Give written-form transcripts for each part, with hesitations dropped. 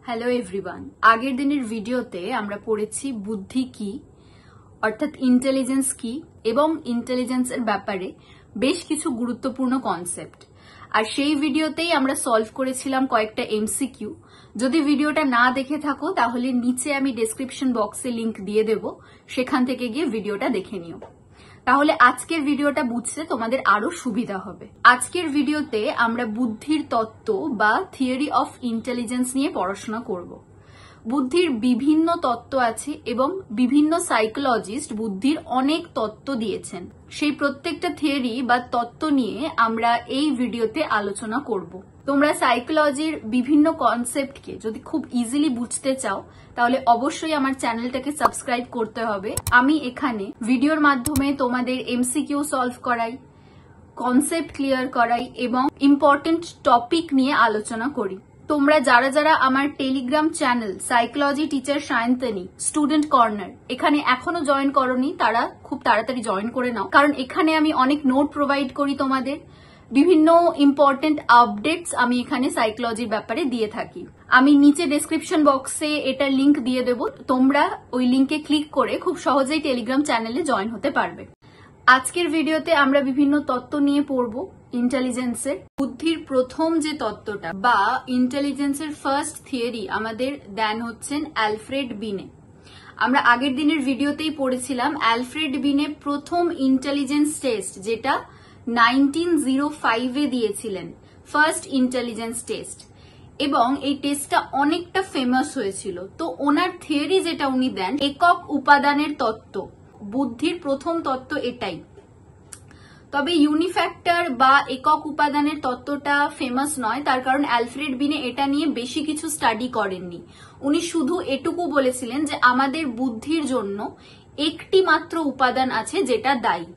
Hello everyone, আগের দিনের ভিডিওতে আমরা পড়েছি বুদ্ধি কি অর্থাৎ ইন্টেলিজেন্স কি এবং ইন্টেলিজেন্সের ব্যাপারে বেশ কিছু গুরুত্বপূর্ণ কনসেপ্ট। আর সেই ভিডিওতেই আমরা সলভ করেছিলাম কয়েকটা এমসিকিউ। যদি ভিডিওটা না দেখে থাকো তাহলে নিচে আমি ডেসক্রিপশন বক্সে লিংক দিয়ে দেব, সেখান থেকে গিয়ে ভিডিওটা দেখে নিও। তাহলে আজকের ভিডিওটা বুঝতে তোমাদের আরো সুবিধা হবে। আজকের ভিডিওতে আমরা বুদ্ধির তত্ত্ব বা থিওরি অফ ইন্টেলিজেন্স নিয়ে পড়াশোনা করব। বুদ্ধির বিভিন্ন তত্ত্ব আছে এবং বিভিন্ন সাইকোলজিস্ট বুদ্ধির অনেক তত্ত্ব দিয়েছেন। সেই প্রত্যেকটা থিওরি বা তত্ত্ব নিয়ে আমরা এই ভিডিওতে আলোচনা করব। তোমরা সাইকোলজির বিভিন্ন কনসেপ্টকে যদি খুব ইজিলি বুঝতে চাও তাহলে অবশ্যই আমার চ্যানেলটাকে সাবস্ক্রাইব করতে হবে। আমি এখানে ভিডিওর মাধ্যমে তোমাদের এমসিকিউ সলভ করাই, কনসেপ্ট ক্লিয়ার করাই এবং ইম্পর্টেন্ট টপিক নিয়ে আলোচনা করি। তোমরা যারা যারা আমার Telegram channel psychology teacher Sayantani student corner এখানে এখনো জয়েন করোনি, তারা খুব তাড়াতাড়ি জয়েন করে নাও, কারণ এখানে আমি অনেক নোট প্রোভাইড করি তোমাদের। বিভিন্ন ইম্পর্টেন্ট আপডেটস আমি এখানে সাইকোলজির ব্যাপারে দিয়ে থাকি। আমি নিচে ডেসক্রিপশন বক্সে এটার লিংক দিয়ে দেব, তোমরা ওই লিংকে ক্লিক করে খুব সহজেই টেলিগ্রাম চ্যানেলে জয়েন হতে পারবে। আজকের ভিডিওতে আমরা বিভিন্ন তত্ত্ব নিয়ে পড়ব ইন্টেলিজেন্সের। বুদ্ধির প্রথম যে তত্ত্বটা বা ইন্টেলিজেন্সের ফার্স্ট থিওরি আমাদের দেন হচ্ছেন অ্যালফ্রেড বিনে। আমরা আগের দিনের ভিডিওতেই পড়েছিলাম অ্যালফ্রেড বিনে প্রথম ইন্টেলিজেন্স টেস্ট যেটা 1905-এ দিয়েছিলেন, ফার্স্ট ইন্টেলিজেন্স টেস্ট, এবং এই টেস্টটা অনেকটা ফেমাস হয়েছিল। তো ওনার থিওরি যেটা উনি দেন একক উপাদানের তত্ত্ব, বুদ্ধির প্রথম তত্ত্ব এটাই। তবে ইউনিফ্যাক্টর বা একক উপাদানের তত্ত্বটা ফেমাস নয়, তার কারণ অ্যালফ্রেড বিনে এটা নিয়ে বেশি কিছু স্টাডি করেননি। উনি শুধু এটুকু বলেছিলেন যে আমাদের বুদ্ধির জন্য একটি মাত্র উপাদান আছে যেটা দায়ী।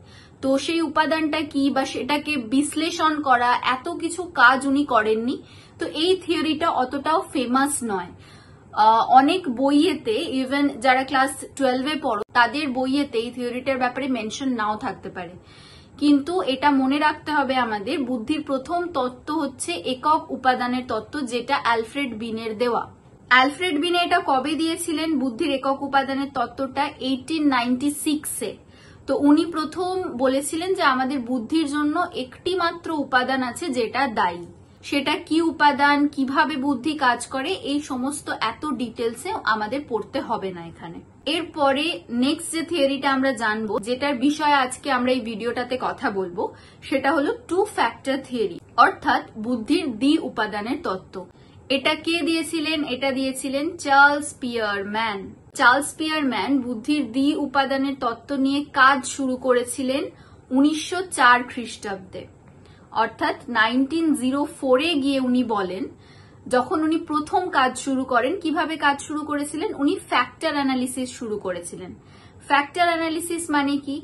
তো সেই উপাদানটা কি বা সেটাকে বিশ্লেষণ করা এত কিছু কাজ উনি করেননি। তো এই থিওরিটা অতটাও ফেমাস নয়। অনেক বইয়েতে, ইভেন যারা ক্লাস 12-এ পড়ো তাদের বইয়েতে এই থিওরিটার ব্যাপারে মেনশন নাও থাকতে পারে, কিন্তু এটা মনে রাখতে হবে আমাদের বুদ্ধির প্রথম তত্ত্ব হচ্ছে একক উপাদানের তত্ত্ব, যেটা অ্যালফ্রেড বিনের দেওয়া। অ্যালফ্রেড বিনে এটা কবে দিয়েছিলেন বুদ্ধির একক উপাদানের তত্ত্বটা? 1896-এ। তো উনি প্রথম বলেছিলেন যে আমাদের বুদ্ধির জন্য একটি মাত্র উপাদান আছে যেটা দায়ী। সেটা কি উপাদান, কিভাবে বুদ্ধি কাজ করে, এই সমস্ত এত ডিটেলসে আমাদের পড়তে হবে না এখানে। এরপরে নেক্সট যে থিওরিটা আমরা জানবো, যেটার বিষয়ে আজকে আমরা এই ভিডিওটাতে কথা বলবো, সেটা হলো টু ফ্যাক্টর থিওরি অর্থাৎ বুদ্ধির দ্বি উপাদানের তত্ত্ব। এটা কে দিয়েছিলেন? এটা দিয়েছিলেন চার্লস পিয়ারম্যান। চার্লস পিয়ারম্যান বুদ্ধির দ্বি উপাদানের তত্ত্ব নিয়ে কাজ শুরু করেছিলেন 1904 খ্রিস্টাব্দে, অর্থাৎ 1904-এ গিয়ে উনি বলেন, যখন উনি প্রথম কাজ শুরু করেন, কিভাবে কাজ শুরু করেছিলেন? উনি ফ্যাক্টর অ্যানালিসিস শুরু করেছিলেন। ফ্যাক্টর অ্যানালিসিস মানে কি?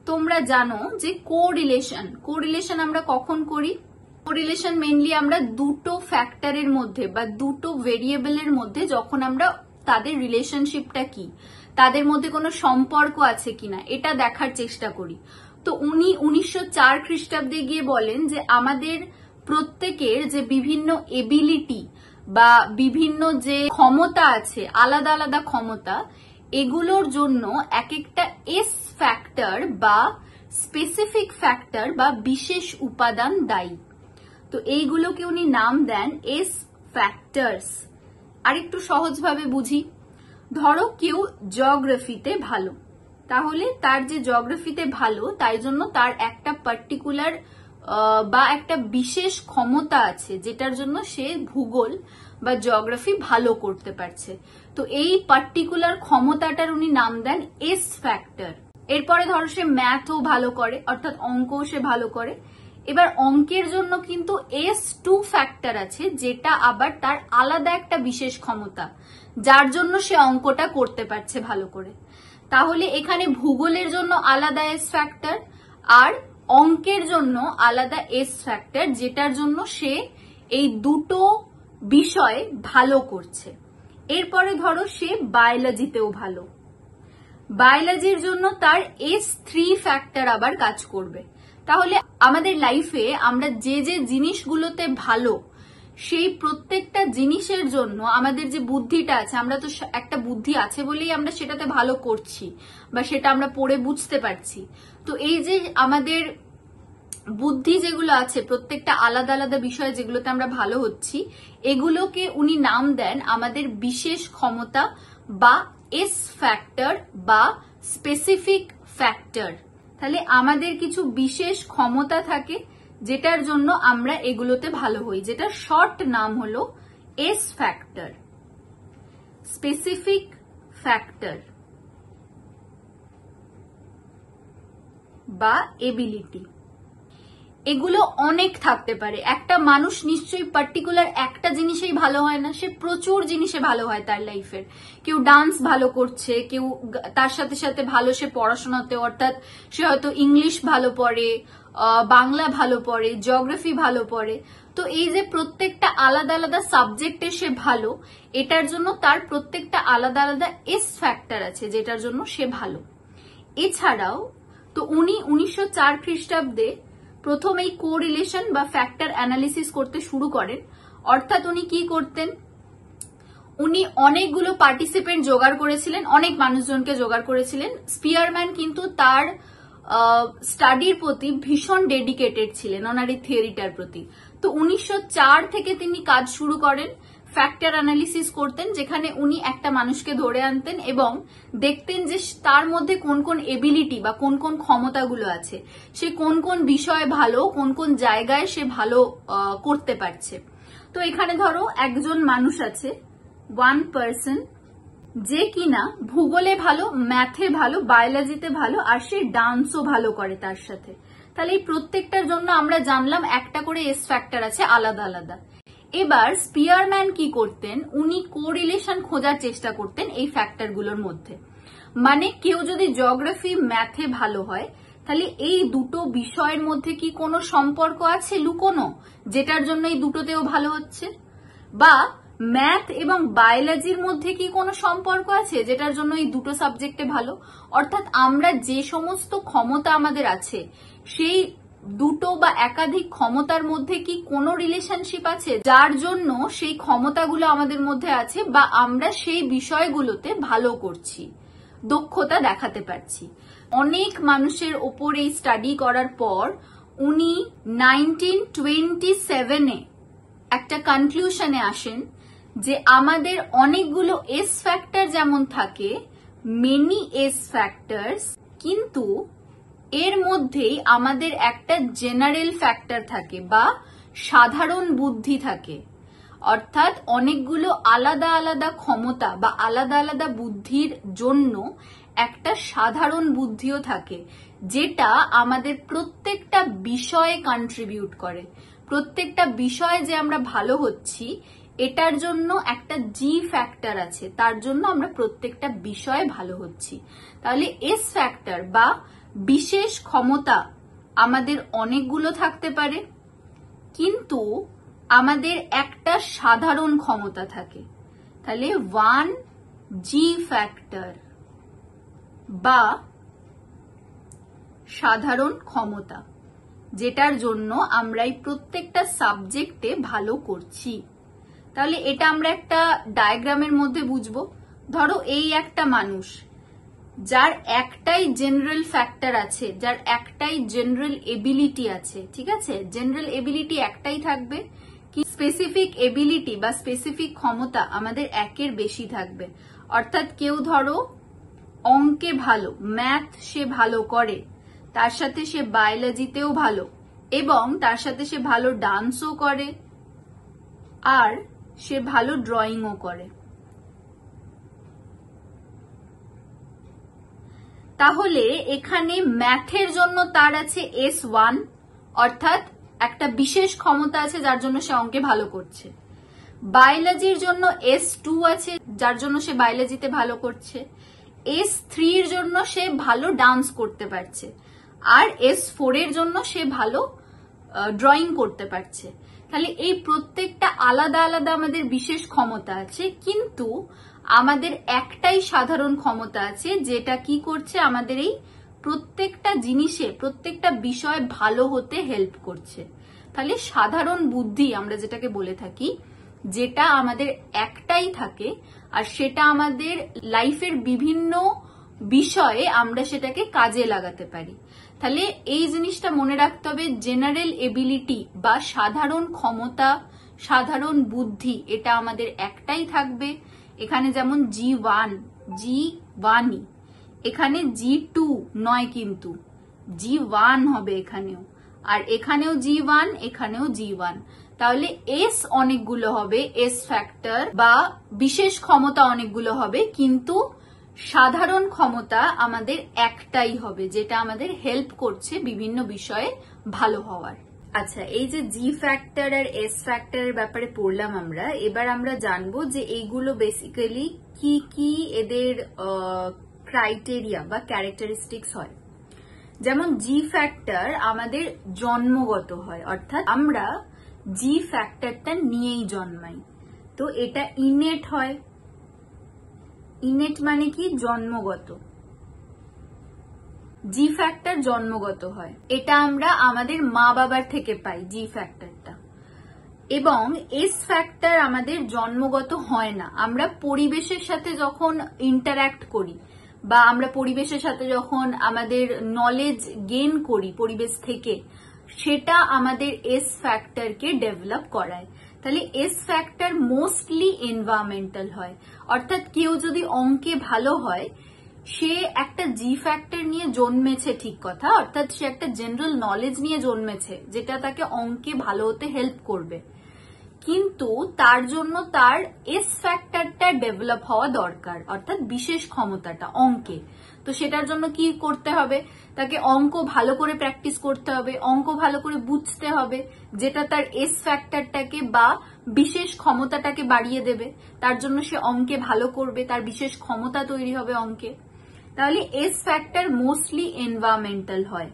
তোমরা জানো যে কোরিলেশন আমরা কখন করি? কোরিলেশন মেইনলি আমরা দুটো ফ্যাক্টরের মধ্যে বা দুটো ভেরিয়েবলের মধ্যে যখন আমরা তাদের রিলেশনশিপটা কি, তাদের মধ্যে কোনো সম্পর্ক আছে কিনা এটা দেখার চেষ্টা করি। তো উনি 1904 খ্রিস্টাব্দে গিয়ে বলেন যে আমাদের প্রত্যেকের যে বিভিন্ন এবিলিটি বা বিভিন্ন যে ক্ষমতা আছে, আলাদা আলাদা ক্ষমতা, এগুলোর জন্য এক একটা এস ফ্যাক্টর বা স্পেসিফিক ফ্যাক্টর বা বিশেষ উপাদান দায়ী। তো এইগুলোকে উনি নাম দেন এস ফ্যাক্টরস। আরেকটু সহজভাবে বুঝি, ধরো কেউ জিওগ্রাফিতে ভালো, তাহলে তার যে জিওগ্রাফিতে ভালো তাই জন্য তার একটা পার্টিকুলার বা একটা বিশেষ ক্ষমতা আছে যেটার জন্য সে ভূগোল বা জিওগ্রাফি ভালো করতে পারছে। তো এই পার্টিকুলার ক্ষমতাটার উনি নাম দেন এস ফ্যাক্টর। এরপরে ধরো সে ম্যাথও ভালো করে, অর্থাৎ অঙ্কও সে ভালো করে। এবার অঙ্কের জন্য কিন্তু S2 ফ্যাক্টর আছে, যেটা আবার তার আলাদা একটা বিশেষ ক্ষমতা, যার জন্য সে অঙ্কটা করতে পারছে ভালো করে। তাহলে এখানে ভূগোলের জন্য আলাদা এস ফ্যাক্টর আর অঙ্কের জন্য আলাদা এস ফ্যাক্টর, যেটার জন্য সে এই দুটো বিষয় ভালো করছে। এরপরে ধরো সে বায়োলজিতেও ভালো, বায়োলজির জন্য তার S3 ফ্যাক্টর আবার কাজ করবে। তাহলে আমাদের লাইফে আমরা যে যে জিনিসগুলোতে ভালো সেই প্রত্যেকটা জিনিসের জন্য আমাদের যে বুদ্ধিটা আছে, আমরা তো একটা বুদ্ধি আছে বলেই আমরা সেটাতে ভালো করছি বা সেটা আমরা পড়ে বুঝতে পারছি। তো এই যে আমাদের বুদ্ধি যেগুলো আছে, প্রত্যেকটা আলাদা আলাদা বিষয় যেগুলোতে আমরা ভালো হচ্ছি, এগুলোকে উনি নাম দেন আমাদের বিশেষ ক্ষমতা বা এস ফ্যাক্টর বা স্পেসিফিক ফ্যাক্টর। তাহলে আমাদের কিছু বিশেষ ক্ষমতা থাকে যেটার জন্য আমরা এগুলোতে ভালো হই, যেটা শর্ট নাম হলো এস ফ্যাক্টর, স্পেসিফিক ফ্যাক্টর বা এবিলিটি। এগুলো অনেক থাকতে পারে। একটা মানুষ নিশ্চয়ই পার্টিকুলার একটা জিনিসেই ভালো হয় না, সে প্রচুর জিনিসে ভালো হয় তার লাইফের। কেউ ডান্স ভালো করছে, কেউ তার সাথে সাথে ভালো সে পড়াশোনাতে, অর্থাৎ সে হয়তো ইংলিশ ভালো পড়ে, বাংলা ভালো পড়ে, জিওগ্রাফি ভালো পড়ে। তো এই যে প্রত্যেকটা আলাদা আলাদা সাবজেক্টে সে ভালো, এটার জন্য তার প্রত্যেকটা আলাদা আলাদা এস ফ্যাক্টর আছে যেটার জন্য সে ভালো। এছাড়াও তো উনি 1904 খ্রিস্টাব্দে প্রথম এই কোরিলেশন বা ফ্যাক্টর অ্যানালিসিস করতে শুরু করেন। অর্থাৎ উনি কি করতেন, উনি অনেকগুলো পার্টিসিপেন্ট জোগাড় করেছিলেন, অনেক মানুষজনকে জোগাড় করেছিলেন। স্পিয়ারম্যান কিন্তু তার স্টাডির প্রতি ভীষণ ডেডিকেটেড ছিলেন, ওনার এই থিওরিটার প্রতি। তো 1904 থেকে তিনি কাজ শুরু করেন, ফ্যাক্টর অ্যানালিসিস করতেন, যেখানে উনি একটা মানুষকে ধরে আনতেন এবং দেখতেন যে তার মধ্যে কোন কোন এবিলিটি বা কোন কোন ক্ষমতাগুলো আছে, সে কোন কোন বিষয়ে ভালো, কোন কোন জায়গায় সে ভালো করতে পারছে। তো এখানে ধরো একজন মানুষ আছে, ওয়ান পার্সন, যে কিনা ভূগোলে ভালো, ম্যাথে ভালো, বায়োলজিতে ভালো, আর সে ডান্সও ভালো করে তার সাথে। তাহলে এই প্রত্যেকটার জন্য আমরা জানলাম একটা করে এস ফ্যাক্টর আছে আলাদা আলাদা। এবার স্পিয়ারম্যান কি করতেন, উনি কোরিলেশন খোঁজার চেষ্টা করতেন এই ফ্যাক্টরগুলোর মধ্যে। মানে কেউ যদি জিওগ্রাফি ম্যাথে ভালো হয়, তাহলে এই দুটো বিষয়ের মধ্যে কি কোনো সম্পর্ক আছে লুকোনো, যেটার জন্য এই দুটোতেও ভালো হচ্ছে? বা ম্যাথ এবং বায়োলজির মধ্যে কি কোনো সম্পর্ক আছে যেটার জন্য এই দুটো সাবজেক্টে ভালো? অর্থাৎ আমরা যে সমস্ত ক্ষমতা আমাদের আছে, সেই দুটো বা একাধিক ক্ষমতার মধ্যে কি কোনো রিলেশনশিপ আছে যার জন্য সেই ক্ষমতাগুলো আমাদের মধ্যে আছে বা আমরা সেই বিষয়গুলোতে ভালো করছি, দক্ষতা দেখাতে পারছি। অনেক মানুষের ওপর এই স্টাডি করার পর উনি 1927-এ একটা কনক্লুশনে আসেন যে আমাদের অনেকগুলো এস ফ্যাক্টর যেমন থাকে, মেনি এস ফ্যাক্টরস, কিন্তু এর মধ্যেই আমাদের একটা জেনারেল ফ্যাক্টর থাকে বা সাধারণ বুদ্ধি থাকে। অর্থাৎ অনেকগুলো আলাদা আলাদা ক্ষমতা বা আলাদা আলাদা বুদ্ধির জন্য একটা সাধারণ বুদ্ধিও থাকে, যেটা আমাদের প্রত্যেকটা বিষয়ে কন্ট্রিবিউট করে। প্রত্যেকটা বিষয়ে যে আমরা ভালো হচ্ছি, এটার জন্য একটা জি ফ্যাক্টর আছে, তার জন্য আমরা প্রত্যেকটা বিষয়ে ভালো হচ্ছি। তাহলে এস ফ্যাক্টর বা বিশেষ ক্ষমতা আমাদের অনেকগুলো থাকতে পারে, কিন্তু আমাদের একটা সাধারণ ক্ষমতা থাকে। তাহলে 1 জি ফ্যাক্টর বা সাধারণ ক্ষমতা, যেটার জন্য আমরা এই প্রত্যেকটা সাবজেক্টে ভালো করছি। তাহলে এটা আমরা একটা ডায়াগ্রামের মধ্যে বুঝবো। ধরো এই একটা মানুষ, যার একটাই জেনারেল ফ্যাক্টর আছে, যার একটাই জেনারেল এবিলিটি আছে, ঠিক আছে, জেনারেল এবিলিটি একটাই থাকবে, কি স্পেসিফিক এবিলিটি বা স্পেসিফিক ক্ষমতা আমাদের একের বেশি থাকবে। অর্থাৎ কেউ ধরো অঙ্কে ভালো, ম্যাথ সে ভালো করে, তার সাথে সে বায়োলজিতেও ভালো, এবং তার সাথে সে ভালো ডান্সও করে, আর সে ভালো ড্রয়িংও করে। তাহলে এখানে ম্যাথের জন্য তার আছে S1, অর্থাৎ একটা বিশেষ ক্ষমতা আছে যার জন্য সে অঙ্কে ভালো করছে। বায়োলজির জন্য S2 আছে, যার জন্য সে বায়োলজিতে ভালো করছে। S3 এর জন্য সে ভালো ডান্স করতে পারছে, আর S4 এর জন্য সে ভালো ড্রয়িং করতে পারছে। তাহলে এই প্রত্যেকটা আলাদা আলাদা আমাদের বিশেষ ক্ষমতা আছে, কিন্তু আমাদের একটাই সাধারণ ক্ষমতা আছে, যেটা কি করছে, আমাদের এই প্রত্যেকটা জিনিসে, প্রত্যেকটা বিষয় ভালো হতে হেল্প করছে। তাহলে সাধারণ বুদ্ধি আমরা যেটাকে বলে থাকি, যেটা আমাদের একটাই থাকে আর সেটা আমাদের লাইফের বিভিন্ন বিষয়ে আমরা সেটাকে কাজে লাগাতে পারি। তাহলে এই জিনিসটা মনে রাখতে হবে, জেনারেল এবিলিটি বা সাধারণ ক্ষমতা, সাধারণ বুদ্ধি, এটা আমাদের একটাই থাকবে। এখানে যেমন G1 এখানে G2 নয়, কিন্তু G1 হবে এখানেও, আর এখানেও G1, এখানেও G1। তাহলে এস অনেকগুলো হবে, এস ফ্যাক্টর বা বিশেষ ক্ষমতা অনেকগুলো হবে, কিন্তু সাধারণ ক্ষমতা আমাদের একটাই হবে, যেটা আমাদের হেল্প করছে বিভিন্ন বিষয়ে ভালো হওয়ার। আচ্ছা, এই যে জি ফ্যাক্টর আর এস ফ্যাক্টরের ব্যাপারে পড়লাম আমরা, এবার আমরা জানবো যে এইগুলো বেসিক্যালি কি কি এদের ক্রাইটেরিয়া বা ক্যারেক্টারিস্টিক্স হয়। যেমন জি ফ্যাক্টর আমাদের জন্মগত হয়, অর্থাৎ আমরা জি ফ্যাক্টরটা নিয়েই জন্মাই, তো এটা ইনেট হয়। ইনেট মানে কি? জন্মগত। জি ফ্যাক্টর জন্মগত হয়, এটা আমরা আমাদের মা বাবার থেকে পাই জি ফ্যাক্টরটা। এবং এস ফ্যাক্টর আমাদের জন্মগত হয় না, আমরা পরিবেশের সাথে যখন ইন্টারঅ্যাক্ট করি বা আমরা পরিবেশের সাথে যখন আমাদের নলেজ গেইন করি পরিবেশ থেকে, সেটা আমাদের এস ফ্যাক্টরকে ডেভেলপ করায়। তাহলে এস ফ্যাক্টর মোস্টলি এনভায়রনমেন্টাল হয়, অর্থাৎ কেউ যদি অঙ্কে ভালো হয়, সে একটা জি ফ্যাক্টর নিয়ে জন্মেছে, ঠিক কথা, অর্থাৎ সে একটা জেনারেল নলেজ নিয়ে জন্মেছে যেটা তাকে অঙ্কে ভালো হতে হেল্প করবে, কিন্তু তার জন্য তার এস ফ্যাক্টরটা ডেভেলপ হওয়া দরকার, অর্থাৎ বিশেষ ক্ষমতাটা অঙ্কে। তো সেটার জন্য কি করতে হবে? তাকে অঙ্ক ভালো করে প্র্যাকটিস করতে হবে, অঙ্ক ভালো করে বুঝতে হবে, যেটা তার এস ফ্যাক্টরটাকে বা বিশেষ ক্ষমতাটাকে বাড়িয়ে দেবে। তার জন্য সে অঙ্কে ভালো করবে, তার বিশেষ ক্ষমতা তৈরি হবে অঙ্কে। তাহলে এস ফ্যাক্টর মোস্টলি এনভায়রনমেন্টাল হয়,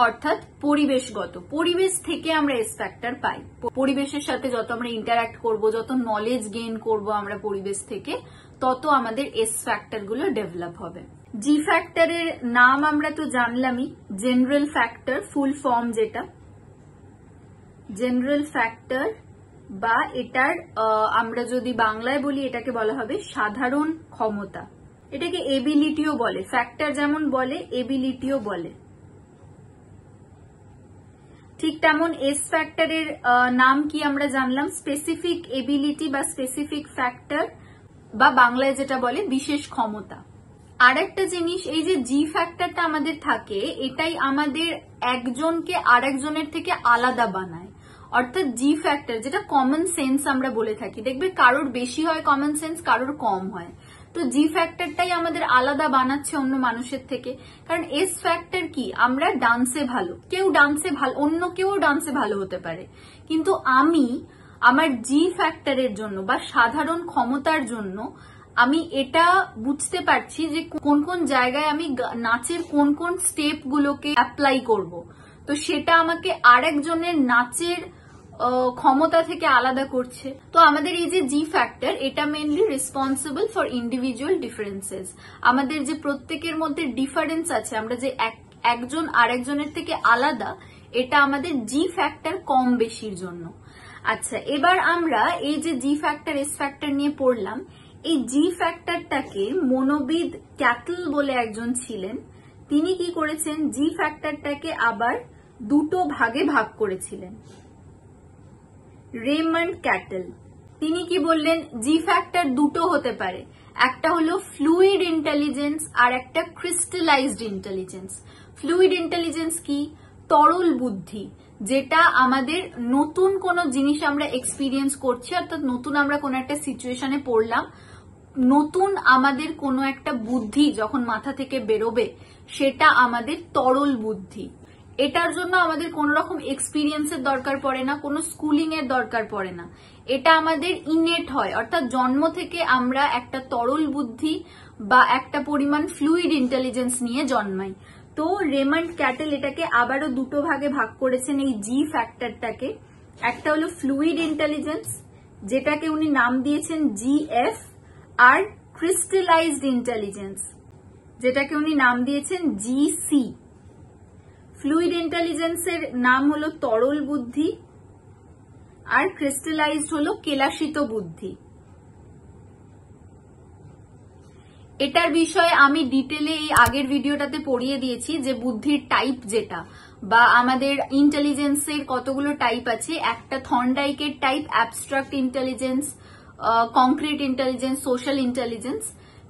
অর্থাৎ পরিবেশগত। পরিবেশ থেকে আমরা এস ফ্যাক্টর পাই, পরিবেশের সাথে যত আমরা ইন্টারঅ্যাক্ট করব, যত নলেজ গেইন করব আমরা পরিবেশ থেকে, তত আমাদের এস ফ্যাক্টর গুলো ডেভেলপ হবে। জি ফ্যাক্টরের নাম আমরা তো জানলামই, জেনারেল ফ্যাক্টর, ফুল ফর্ম যেটা জেনারেল ফ্যাক্টর, বা এটার আমরা যদি বাংলায় বলি এটাকে বলা হবে সাধারণ ক্ষমতা। এটাকে এবিলিটিও বলে, ফ্যাক্টর যেমন বলে এবিলিটিও বলে। ঠিক তেমন এস ফ্যাক্টরের নাম কি আমরা জানলাম, স্পেসিফিক এবিলিটি বা স্পেসিফিক ফ্যাক্টর, বা বাংলায় যেটা বলে বিশেষ ক্ষমতা। আর একটা জিনিস, এই যে জি ফ্যাক্টরটা আমাদের থাকে, এটাই আমাদের একজনকে আরেকজনের থেকে আলাদা বানায়। অর্থাৎ জি ফ্যাক্টর, যেটা কমন সেন্স আমরা বলে থাকি, দেখবে কারোর বেশি হয় কমন সেন্স, কারোর কম হয়। তো জি ফ্যাক্টরটাই আমাদের আলাদা বানাচ্ছে অন্য মানুষের থেকে। কারণ এস ফ্যাক্টর কি, আমরা ডান্সে ভালো, কেউ ডান্সে ভালো, অন্য কেউ ডান্সে ভালো হতে পারে, কিন্তু আমি আমার জি ফ্যাক্টরের জন্য বা সাধারণ ক্ষমতার জন্য আমি এটা বুঝতে পারছি যে কোন কোন জায়গায় আমি নাচের কোন কোন স্টেপ গুলোকে অ্যাপ্লাই করব। তো সেটা আমাকে আরেকজনের নাচের ক্ষমতা থেকে আলাদা করছে। তো আমাদের এই যে জি ফ্যাক্টর, এটা mainly responsible for individual differences. আমাদের যে প্রত্যেকের মধ্যে ডিফারেন্স আছে, আমরা যে একজন আরেকজনের থেকে আলাদা, এটা আমাদের জি ফ্যাক্টর কম বেশির জন্য। আচ্ছা, এবার আমরা এই যে জি ফ্যাক্টর এস ফ্যাক্টর নিয়ে পড়লাম, এই জি ফ্যাক্টরটাকে মনোবিদ ক্যাটল বলে একজন ছিলেন, তিনি কি করেছেন, জি ফ্যাক্টরটাকে আবার দুটো ভাগে ভাগ করেছিলেন। রেমন্ড ক্যাটল, তিনি কি বললেন, জি ফ্যাক্টর দুটো হতে পারে, একটা হলো ফ্লুইড ইন্টেলিজেন্স আর একটা ক্রিস্টালাইজড ইন্টেলিজেন্স। ফ্লুইড ইন্টেলিজেন্স কি, তরল বুদ্ধি, যেটা আমাদের নতুন কোনো জিনিস আমরা এক্সপিরিয়েন্স করছি, অর্থাৎ নতুন আমরা কোনো একটা সিচুয়েশনে পড়লাম, নতুন আমাদের কোনো একটা বুদ্ধি যখন মাথা থেকে বেরোবে, সেটা আমাদের তরল বুদ্ধি। এটার জন্য আমাদের কোনো রকম এক্সপিরিয়েন্সের দরকার পড়ে না, কোনো স্কুলিং এর দরকার পড়ে না, এটা আমাদের ইনেট হয়, অর্থাৎ জন্ম থেকে আমরা একটা তরল বুদ্ধি বা একটা পরিমাণ ফ্লুইড ইন্টেলিজেন্স নিয়ে জন্মাই। তো রেমন্ড ক্যাটল এটাকে আবারও দুটো ভাগে ভাগ করেছেন এই জি ফ্যাক্টরটাকে। একটা হলো ফ্লুইড ইন্টেলিজেন্স, যেটাকে উনি নাম দিয়েছেন জিএফ, আর ক্রিস্টালাইজড ইন্টেলিজেন্স, যেটাকে উনি নাম দিয়েছেন জিসি। ফ্লুইড ইন্টেলিজেন্সের নাম হলো তরল বুদ্ধি, আর ক্রিস্টালাইজড হলো কেলাসিত বুদ্ধি। এটার বিষয়ে আমি ডিটেলে এই আগের ভিডিওটাতে পড়িয়ে দিয়েছি যে বুদ্ধির টাইপ যেটা, বা আমাদের ইন্টেলিজেন্সের কতগুলো টাইপ আছে। একটা থর্নডাইকের type, abstract intelligence, concrete intelligence, social intelligence.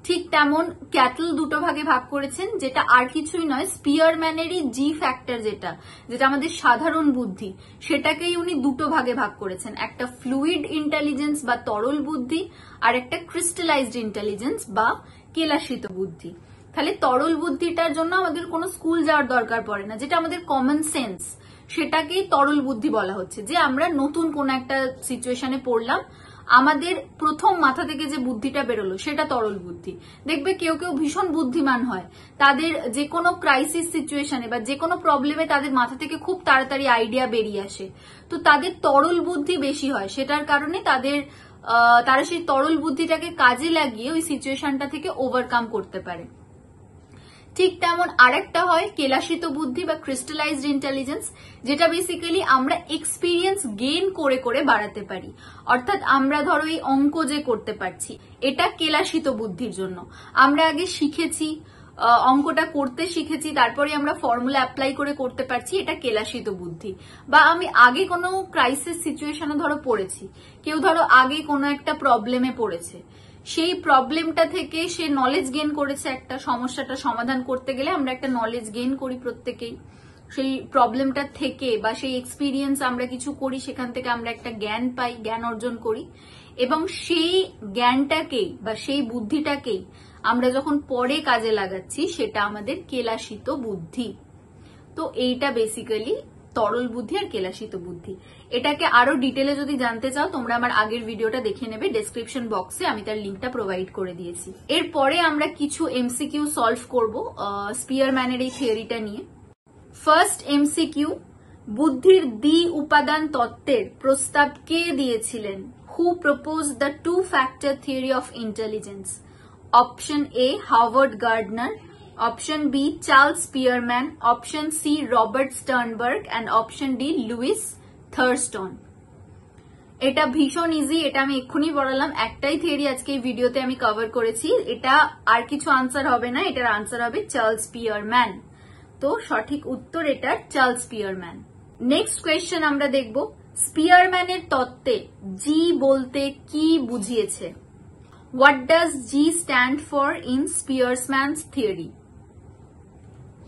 ঠিক তেমন ক্যাটল দুটো ভাগে ভাগ করেছেন, যেটা আর কিছুই নয়, স্পিয়ারম্যানেরই জি ফ্যাক্টর যেটা আমাদের সাধারণ বুদ্ধি, সেটাকেই উনি দুটো ভাগে ভাগ করেছেন, একটা ফ্লুইড ইন্টেলিজেন্স বা তরল বুদ্ধি, আর একটা ক্রিস্টালাইজড ইন্টেলিজেন্স বা কেলাসিত বুদ্ধি। তাহলে তরল বুদ্ধিটার জন্য আমাদের কোনো স্কুল যাওয়ার দরকার পড়ে না, যেটা আমাদের কমন সেন্স, সেটাকেই তরল বুদ্ধি বলা হচ্ছে। যে আমরা নতুন কোন একটা সিচুয়েশনে পড়লাম, আমাদের প্রথম মাথা থেকে যে বুদ্ধিটা বেরোলো সেটা তরল বুদ্ধি। দেখবে কেউ কেউ ভীষণ বুদ্ধিমান হয়, তাদের যে কোনো ক্রাইসিস সিচুয়েশনে বা যে কোনো প্রবলেমে তাদের মাথা থেকে খুব তাড়াতাড়ি আইডিয়া বেরিয়ে আসে, তো তাদের তরল বুদ্ধি বেশি হয়। সেটার কারণে তারা সেই তরল বুদ্ধিটাকে কাজে লাগিয়ে ওই সিচুয়েশনটা থেকে ওভারকাম করতে পারে। ঠিক তেমন আরেকটা হয় কেলাসিত বুদ্ধি বা ক্রিস্টালাইজড ইন্টেলিজেন্স, যেটা বেসিক্যালি আমরা এক্সপিরিয়েন্স গেইন করে করে বাড়াতে পারি। অর্থাৎ আমরা ধরো এই অঙ্ক যে করতে পারছি, এটা কেলাসিত বুদ্ধির জন্য। আমরা আগে শিখেছি, অঙ্কটা করতে শিখেছি, তারপরে আমরা ফর্মুলা অ্যাপ্লাই করে করতে পারছি, এটা কেলাসিত বুদ্ধি। বা আমি আগে কোনো ক্রাইসিস সিচুয়েশনে ধরো পড়েছি, কেউ ধরো আগে কোনো একটা প্রবলেমে পড়েছে, সেই প্রবলেমটা থেকে সে নলেজ গেইন করেছে, একটা সমস্যাটা সমাধান করতে গেলে আমরা একটা নলেজ গেইন করি প্রত্যেকেই, সেই প্রবলেমটা থেকে বা সেই এক্সপিরিয়েন্স আমরা কিছু করি, সেখান থেকে আমরা একটা জ্ঞান পাই, জ্ঞান অর্জন করি, এবং সেই জ্ঞানটাকেই বা সেই বুদ্ধিটাকেই আমরা যখন পরে কাজে লাগাচ্ছি, সেটা আমাদের কেলাসিত বুদ্ধি। তো এইটা বেসিক্যালি তরল বুদ্ধি আর কেলাসিত বুদ্ধি। এটাকে আরো ডিটেলে যদি জানতে চাও, তোমরা আমার আগের ভিডিওটা দেখে নেবে, ডেসক্রিপশন বক্সে আমি তার লিঙ্কটা প্রোভাইড করে দিয়েছি। এরপরে আমরা কিছু এমসিকিউ সলভ করব স্পিয়ারম্যানের এই থিওরিটা নিয়ে। ফার্স্ট এমসিকিউ, বুদ্ধির দ্বি উপাদান তত্ত্বের প্রস্তাব কে দিয়েছিলেন? Who propose the two factor theory of intelligence? Option A Harvard Gardner, option B Charles Spearman, option C Robert Sternberg, and option D Louis Thurstone. এটা ভীষণ ইজি, এটা আমি এক্ষুনি বলালাম, একটাই থিওরি আজকে এই ভিডিওতে আমি কভার করেছি। এটা আর কিছু আনসার হবে না, এটার আনসার হবে চার্লস স্পিয়ারম্যান। তো সঠিক উত্তর এটার চার্লস স্পিয়ারম্যান। নেক্সট কোয়েশ্চেন আমরা দেখব, স্পিয়ারম্যানের তত্ত্বে জি বলতে কি বুঝিয়েছে? What does G stand for in Spearman's theory?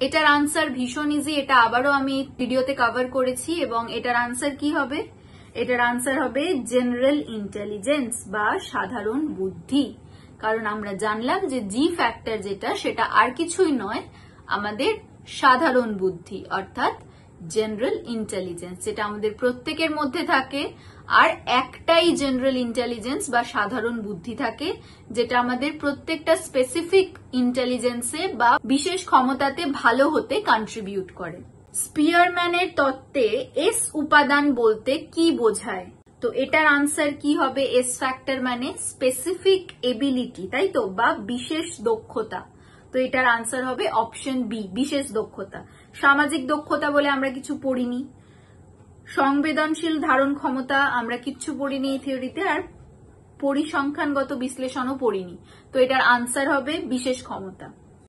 এটার আনসার ভীষণ ইজি, এটা আবারও আমি ভিডিওতে কভার করেছি, এবং এটার আনসার কি হবে? এটার আনসার হবে জেনারেল ইন্টেলিজেন্স বা সাধারণ বুদ্ধি। কারণ আমরা জানলাম যে জি ফ্যাক্টর যেটা, সেটা আর কিছুই নয়, আমাদের সাধারণ বুদ্ধি, অর্থাৎ জেনারেল ইন্টেলিজেন্স, যেটা আমাদের প্রত্যেকের মধ্যে থাকে। আর একটাই জেনারেল ইন্টেলিজেন্স বা সাধারণ বুদ্ধি থাকে, যেটা আমাদের প্রত্যেকটা স্পেসিফিক ইন্টেলিজেন্সে বা বিশেষ ক্ষমতাতে ভালো হতে কন্ট্রিবিউট করে। স্পিয়ারম্যানের তত্ত্বে এস উপাদান বলতে কি বোঝায়? তো এটার আনসার কি হবে? এস ফ্যাক্টর মানে স্পেসিফিক এবিলিটি, তাই তো, বা বিশেষ দক্ষতা। তো এটার আনসার হবে অপশন বি, বিশেষ দক্ষতা। সামাজিক দক্ষতা বলে আমরা কিছু পড়িনি, সংবেদনশীল ধারণ ক্ষমতা আমরা কিচ্ছু পড়িনি এই থিওরিতে, আর পরিসংখ্যানগত বিশ্লেষণও পড়িনি। তো এটার আনসার হবে বিশেষ ক্ষমতা।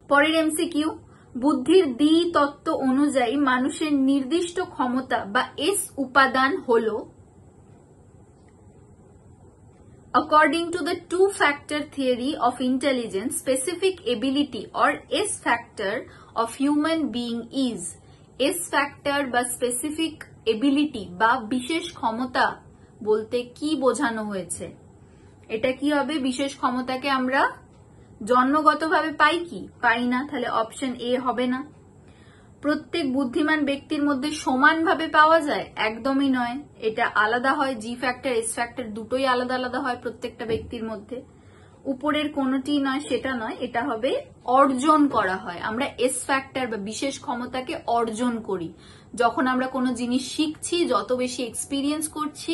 পরের এমসিকিউ, বুদ্ধির দ্বি তত্ত্ব অনুযায়ী মানুষের নির্দিষ্ট ক্ষমতা বা এস উপাদান হল? According to the two-factor theory of intelligence, specific ability or S factor of human being is S factor বা specific ability বা বিশেষ ক্ষমতা বলতে কি বোঝানো হয়েছে? এটা কি হবে? বিশেষ ক্ষমতাকে আমরা জন্মগতভাবে পাই কি? পাই না, তাহলে অপশন এ হবে না। প্রত্যেক বুদ্ধিমান ব্যক্তির মধ্যে সমানভাবে পাওয়া যায়? একদমই নয়, এটা আলাদা হয়। জি ফ্যাক্টর এস ফ্যাক্টর দুটোই আলাদা আলাদা হয় প্রত্যেকটা ব্যক্তির মধ্যে। উপরের কোনোটি নয়, সেটা নয়, এটা হবে অর্জন করা হয়। আমরা এস ফ্যাক্টর বা বিশেষ ক্ষমতাকে অর্জন করি যখন আমরা কোনো জিনিস শিখছি, যত বেশি এক্সপিরিয়েন্স করছি,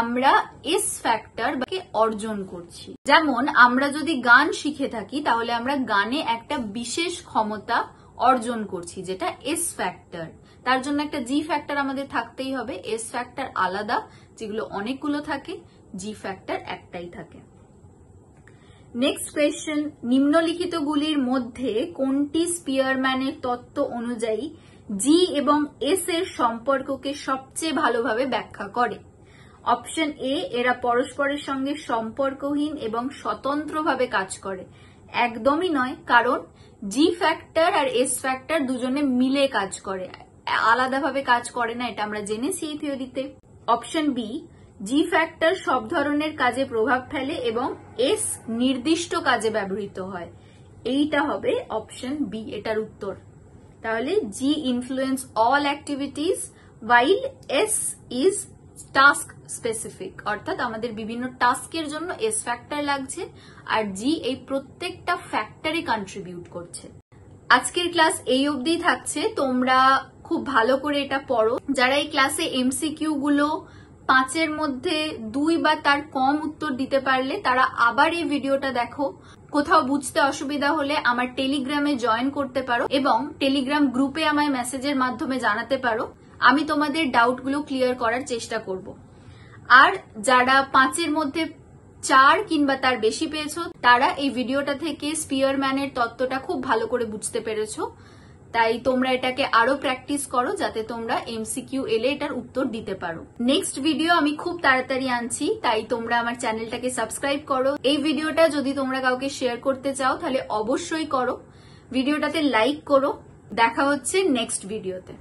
আমরা এস ফ্যাক্টর কে অর্জন করছি। যেমন আমরা যদি গান শিখে থাকি, তাহলে আমরা গানে একটা বিশেষ ক্ষমতা অর্জন করছি, যেটা এস ফ্যাক্টর। তার জন্য একটা জি ফ্যাক্টর আমাদের থাকতেই হবে, এস ফ্যাক্টর আলাদা, যেগুলো অনেকগুলো থাকে, জি ফ্যাক্টর একটাই থাকে। নেক্সট কোয়েশ্চেন, নিম্নলিখিতগুলির মধ্যে কোনটি স্পিয়ারম্যানের তত্ত্ব অনুযায়ী জি এবং এস এর সম্পর্ককে সবচেয়ে ভালোভাবে ব্যাখ্যা করে? অপশন এ, এরা পরস্পরের সঙ্গে সম্পর্কহীন এবং স্বতন্ত্রভাবে কাজ করে। একদমই নয়, কারণ জি ফ্যাক্টর আর এস ফ্যাক্টর দুজনে মিলে কাজ করে, আলাদাভাবে কাজ করে না, এটা আমরা জেনেছি এই থিওরিতে। অপশন বি, জি ফ্যাক্টর সব ধরনের কাজে প্রভাব ফেলে এবং এস নির্দিষ্ট কাজে ব্যবহৃত হয়। এইটা হবে অপশন বি এটার উত্তর। তাহলে G influence all activities while S is task specific, অর্থাৎ আমাদের বিভিন্ন টাস্কের জন্য এস ফ্যাক্টর লাগছে আর জি এই প্রত্যেকটা ফ্যাক্টরে কন্ট্রিবিউট করছে। আজকের ক্লাস এই অবধি থাকছে, তোমরা খুব ভালো করে এটা পড়ো। যারা এই ক্লাসে এমসিকিউ গুলো 5-এর মধ্যে 2 বা তার কম উত্তর দিতে পারলে তারা আবার এই ভিডিওটা দেখো। কোথাও বুঝতে অসুবিধা হলে আমার টেলিগ্রামে জয়েন করতে পারো এবং টেলিগ্রাম গ্রুপে আমায় মেসেজের মাধ্যমে জানাতে পারো, আমি তোমাদের ডাউটগুলো ক্লিয়ার করার চেষ্টা করব। আর যারা 5-এর মধ্যে 4 কিংবা তার বেশি পেয়েছো, তারা এই ভিডিওটা থেকে স্পিয়ারম্যানের তত্ত্বটা খুব ভালো করে বুঝতে পেরেছো। তাই তোমরা এটাকে আরো প্র্যাকটিস করো যাতে তোমরা এমসিকিউ এলে এটার উত্তর দিতে পারো। নেক্সট ভিডিও আমি খুব তাড়াতাড়ি আনছি, তাই তোমরা আমার চ্যানেলটাকে সাবস্ক্রাইব করো। এই ভিডিওটা যদি তোমরা কাউকে শেয়ার করতে চাও তাহলে অবশ্যই করো। ভিডিওটাতে লাইক করো। দেখা হচ্ছে নেক্সট ভিডিওতে।